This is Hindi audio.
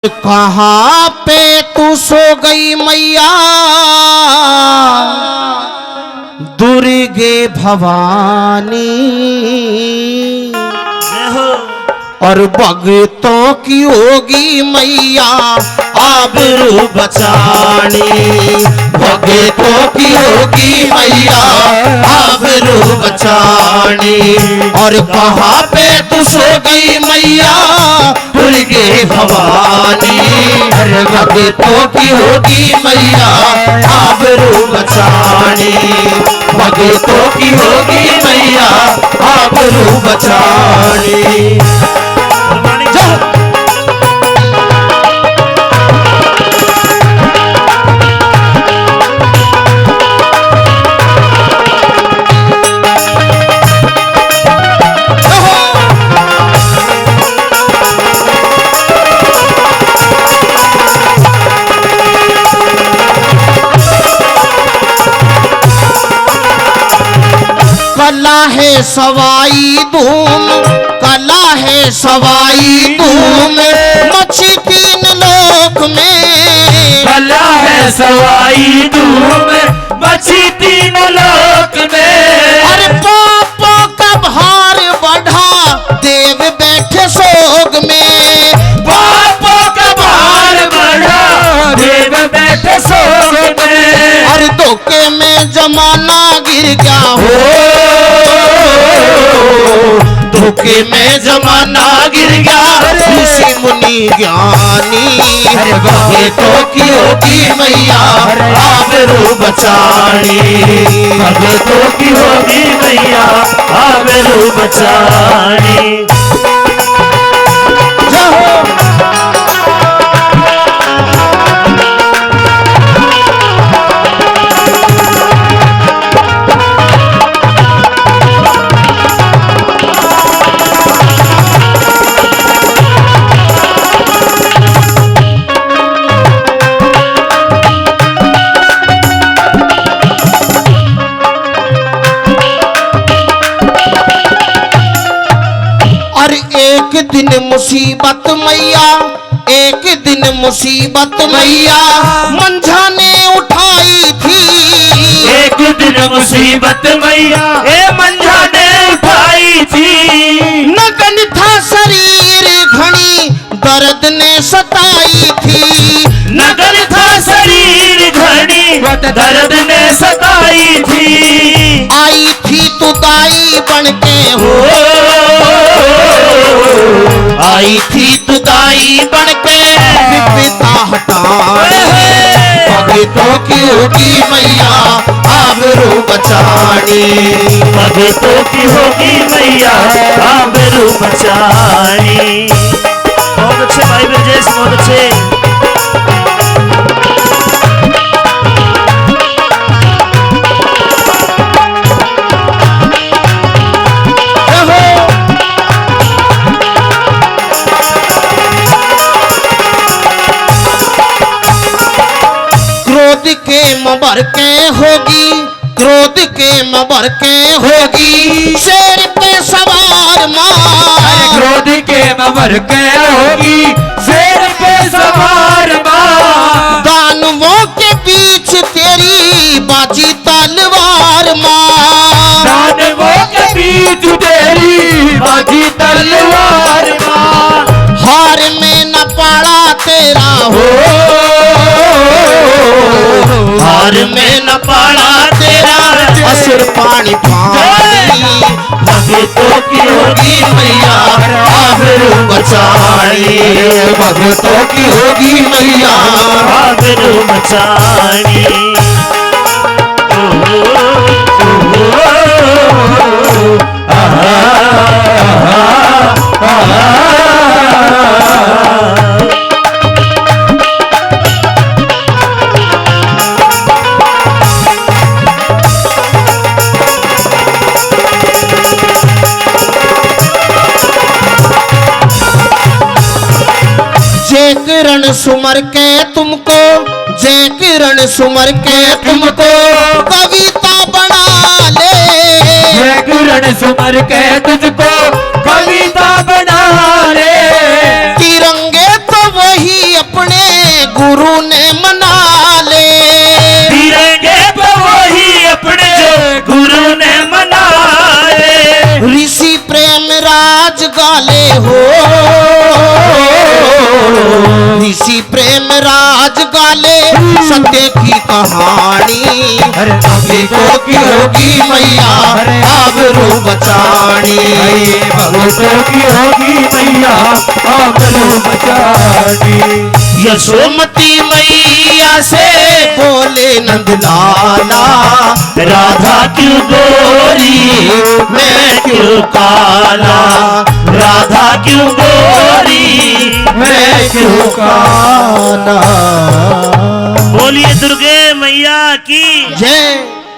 कहाँ पे तू सो गई मैया दुर्गे भवानी, और भक्तों की होगी मैया आबरू बचानी। भक्तों की होगी मैया आबरू बचानी। और कहाँ पे तू सो गई मैया दुर्गे भवानी, अरे भक्तों की होगी मैया आबरू बचानी। भक्तों की होगी मैया आबरू बचानी। कला है सवाई धूम, कला है सवाई धूम मची तीन लोक में। कला है सवाई धूम मची तीन लोक में। अरे पापों का भार बढ़ा देव बैठे सोग में। पापों का भार बढ़ा देव बैठे सोग में। अरे धोखे में जमाना गिर गया हो, धोखे में जमाना गिर गया ऋषि मुनि ज्ञानी। भक्तों की होगी मैया आबरू बचानी। भक्तों की होगी मैया आबरू बचानी। एक दिन मुसीबत मैया, एक दिन मुसीबत मैया मंझा ने उठाई थी। एक दिन मुसीबत मैया ए मंझा ने उठाई थी। नगन था शरीर घनी दर्द ने सताई थी। नगन था शरीर घनी दर्द ने सताई थी। आई थी तू दाई बनके हो, आई थी तू दाई बनके विपदा हटाने। भक्तों की होगी मैया आबरू बचानी। भक्तों की होगी मैया आबरू बचानी। बहुत अच्छे भाई ब्रजेश, बहुत अच्छे। क्रोध के मबर के होगी, क्रोध के मबर के होगी शेर पे सवार माँ। क्रोध के मबर के होगी शेर पे सवार माँ। दानवों के बीच तेरी बाजी तलवार माँ। दानवों के बीच तेरी बाजी तलवार माँ। हार में न पाड़ा तेरा हो, हार में न पाड़ा तेरा असुर पानी पानी। भक्तों की होगी मैया आबरू बचानी। भक्तों की होगी मैया आबरू बचानी। जय किरण सुमर के तुमको, जय किरण सुमर के तुमको कविता बना ले। जय किरण सुमर के तुझको कविता बना ले। तिरंगे तो वही अपने गुरु ने मना ले। फिरेंगे तो वही अपने गुरु ने मनाए। ऋषि प्रेम राज गाले हो, ऋषि प्रेम राज गाले सत्य की कहानी। अरे भक्तों की होगी मैया आबरू बचानी। भक्तों की होगी मैया आबरू बचानी। यशोमती मैया से बोले नंदलाला, राधा क्यों गोरी मैं क्यों काला, राधा क्यों गोरी मैं क्यों काला। बोलिए दुर्गे मैया की जय।